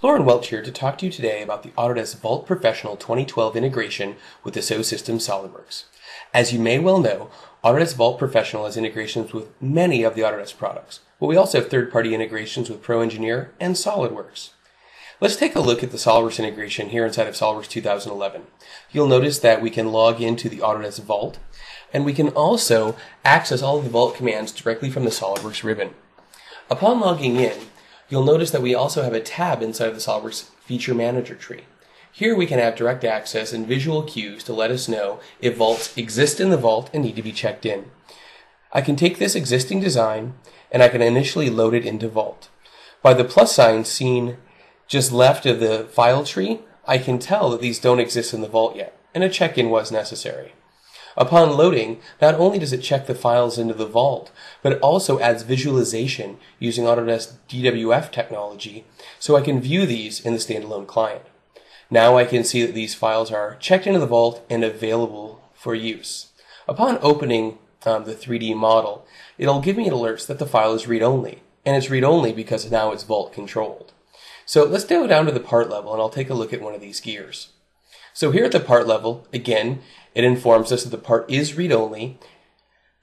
Lauren Welch here to talk to you today about the Autodesk Vault Professional 2012 integration with the SO system SOLIDWORKS. As you may well know, Autodesk Vault Professional has integrations with many of the Autodesk products, but we also have third-party integrations with ProEngineer and SOLIDWORKS. Let's take a look at the SOLIDWORKS integration here inside of SOLIDWORKS 2011. You'll notice that we can log into the Autodesk Vault, and we can also access all of the Vault commands directly from the SOLIDWORKS ribbon. Upon logging in, you'll notice that we also have a tab inside of the SOLIDWORKS Feature Manager tree. Here we can have direct access and visual cues to let us know if vaults exist in the vault and need to be checked in. I can take this existing design and I can initially load it into Vault. By the plus sign seen just left of the file tree, I can tell that these don't exist in the vault yet, and a check-in was necessary. Upon loading, not only does it check the files into the vault, but it also adds visualization using Autodesk DWF technology, so I can view these in the standalone client. Now I can see that these files are checked into the vault and available for use. Upon opening the 3D model, it'll give me alerts that the file is read-only, and it's read-only because now it's vault controlled. So let's go down to the part level and I'll take a look at one of these gears. So here at the part level, again, it informs us that the part is read-only,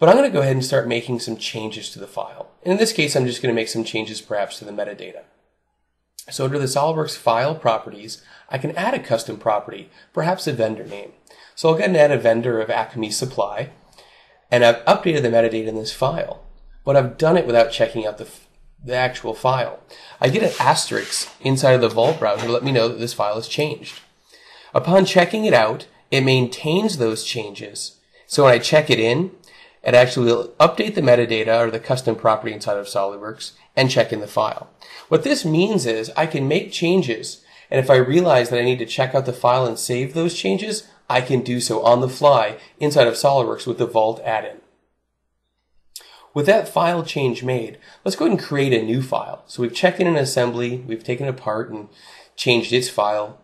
but I'm going to go ahead and start making some changes to the file. And in this case, I'm just going to make some changes perhaps to the metadata. So under the SOLIDWORKS File Properties, I can add a custom property, perhaps a vendor name. So I'll go ahead and add a vendor of Acme Supply, and I've updated the metadata in this file, but I've done it without checking out the actual file. I get an asterisk inside of the Vault browser to let me know that this file has changed. Upon checking it out, it maintains those changes. So when I check it in, it actually will update the metadata or the custom property inside of SOLIDWORKS and check in the file. What this means is I can make changes, and if I realize that I need to check out the file and save those changes, I can do so on the fly inside of SOLIDWORKS with the Vault add-in. With that file change made, let's go ahead and create a new file. So we've checked in an assembly, we've taken it apart and changed its file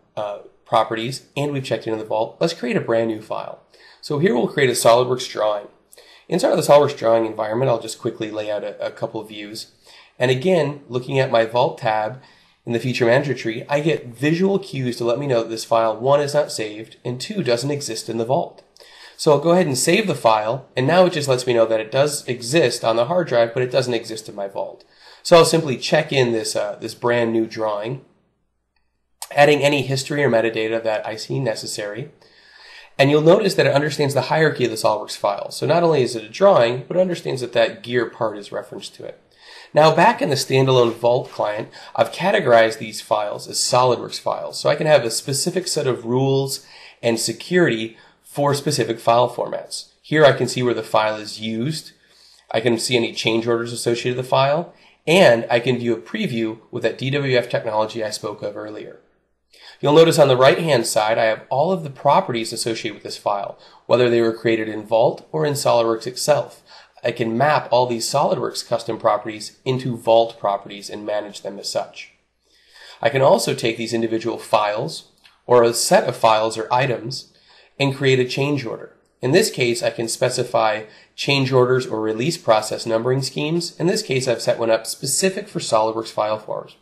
properties, and we've checked into the vault. Let's create a brand new file. So here we'll create a SOLIDWORKS drawing. Inside of the SOLIDWORKS drawing environment, I'll just quickly lay out a couple of views. And again, looking at my Vault tab in the Feature Manager tree, I get visual cues to let me know that this file, 1, is not saved, and 2, doesn't exist in the vault. So I'll go ahead and save the file, and now it just lets me know that it does exist on the hard drive, but it doesn't exist in my vault. So I'll simply check in this brand new drawing, adding any history or metadata that I see necessary. And you'll notice that it understands the hierarchy of the SOLIDWORKS file. So not only is it a drawing, but it understands that that gear part is referenced to it. Now back in the standalone Vault client, I've categorized these files as SOLIDWORKS files. So I can have a specific set of rules and security for specific file formats. Here I can see where the file is used. I can see any change orders associated with the file. And I can view a preview with that DWF technology I spoke of earlier. You'll notice on the right-hand side, I have all of the properties associated with this file, whether they were created in Vault or in SOLIDWORKS itself. I can map all these SOLIDWORKS custom properties into Vault properties and manage them as such. I can also take these individual files, or a set of files or items, and create a change order. In this case, I can specify change orders or release process numbering schemes. In this case, I've set one up specific for SOLIDWORKS file formats.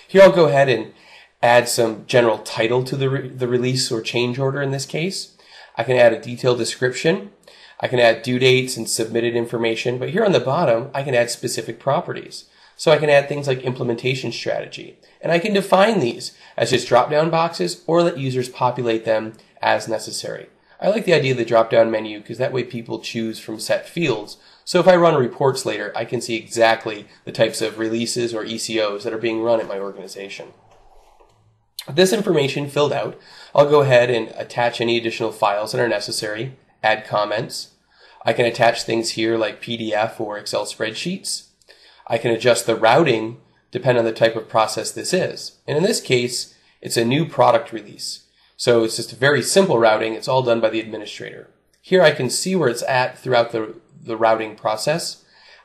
Here I'll go ahead and add some general title to the release or change order in this case. I can add a detailed description. I can add due dates and submitted information, but here on the bottom, I can add specific properties. So I can add things like implementation strategy, and I can define these as just drop-down boxes or let users populate them as necessary. I like the idea of the drop-down menu because that way people choose from set fields. So if I run reports later, I can see exactly the types of releases or ECOs that are being run at my organization. With this information filled out, I'll go ahead and attach any additional files that are necessary, add comments. I can attach things here like PDF or Excel spreadsheets. I can adjust the routing depending on the type of process this is. And in this case, it's a new product release. So it's just a very simple routing. It's all done by the administrator. Here I can see where it's at throughout the routing process.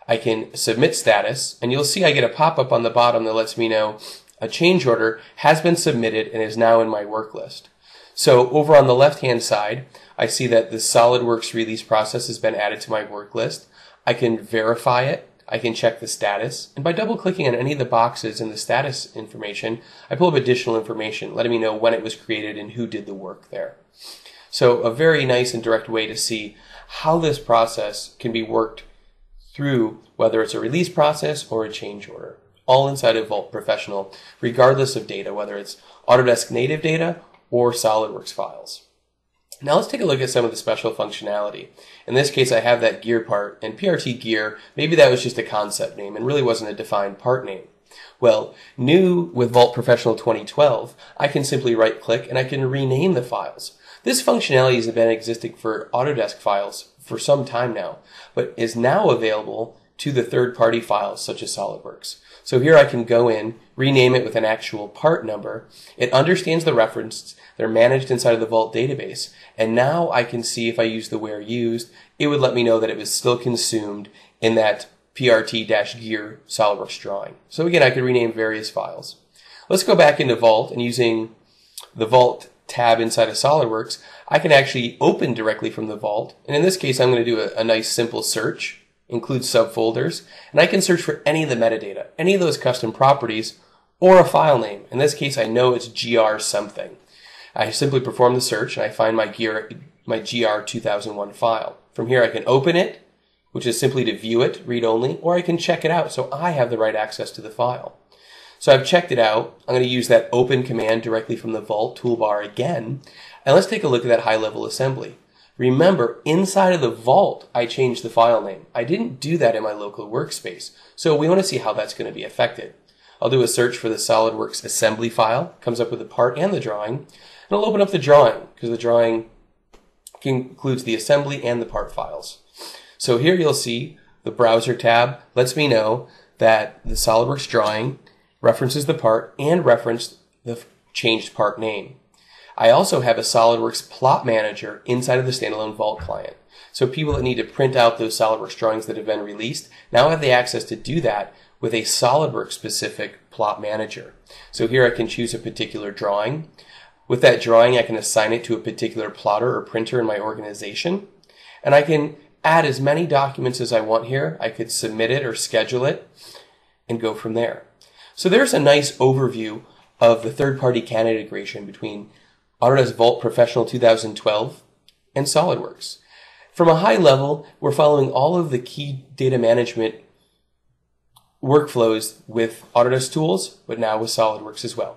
I can submit status, and you'll see I get a pop-up on the bottom that lets me know a change order has been submitted and is now in my work list. So over on the left-hand side, I see that the SOLIDWORKS release process has been added to my work list. I can verify it. I can check the status, and by double-clicking on any of the boxes in the status information, I pull up additional information, letting me know when it was created and who did the work there. So a very nice and direct way to see how this process can be worked through, whether it's a release process or a change order, all inside of Vault Professional, regardless of data, whether it's Autodesk native data or SolidWorks files. Now let's take a look at some of the special functionality. In this case, I have that gear part, and PRT gear, maybe that was just a concept name and really wasn't a defined part name. Well, new with Vault Professional 2012, I can simply right-click and I can rename the files. This functionality has been existing for Autodesk files for some time now, but is now available to the third-party files such as SolidWorks. So here I can go in, rename it with an actual part number. It understands the reference. They're managed inside of the Vault database. And now I can see if I use the where used, it would let me know that it was still consumed in that PRT-gear SolidWorks drawing. So again, I could rename various files. Let's go back into Vault, and using the Vault tab inside of SolidWorks, I can actually open directly from the Vault. And in this case, I'm going to do a nice simple search, include subfolders, and I can search for any of the metadata, any of those custom properties, or a file name. In this case, I know it's GR something. I simply perform the search and I find my GR 2001 file. From here, I can open it, which is simply to view it, read only, or I can check it out so I have the right access to the file. So I've checked it out. I'm going to use that open command directly from the Vault toolbar again. And let's take a look at that high-level assembly. Remember, inside of the Vault, I changed the file name. I didn't do that in my local workspace. So we want to see how that's going to be affected. I'll do a search for the SolidWorks assembly file, comes up with the part and the drawing, and I'll open up the drawing because the drawing includes the assembly and the part files. So here you'll see the browser tab lets me know that the SolidWorks drawing references the part and referenced the changed part name. I also have a SolidWorks plot manager inside of the standalone Vault client. So people that need to print out those SolidWorks drawings that have been released now have the access to do that with a SolidWorks specific plot manager. So here I can choose a particular drawing. With that drawing, I can assign it to a particular plotter or printer in my organization. And I can add as many documents as I want here. I could submit it or schedule it and go from there. So there's a nice overview of the third-party CAD integration between Autodesk Vault Professional 2012 and SolidWorks. From a high level, we're following all of the key data management workflows with Autodesk tools, but now with SolidWorks as well.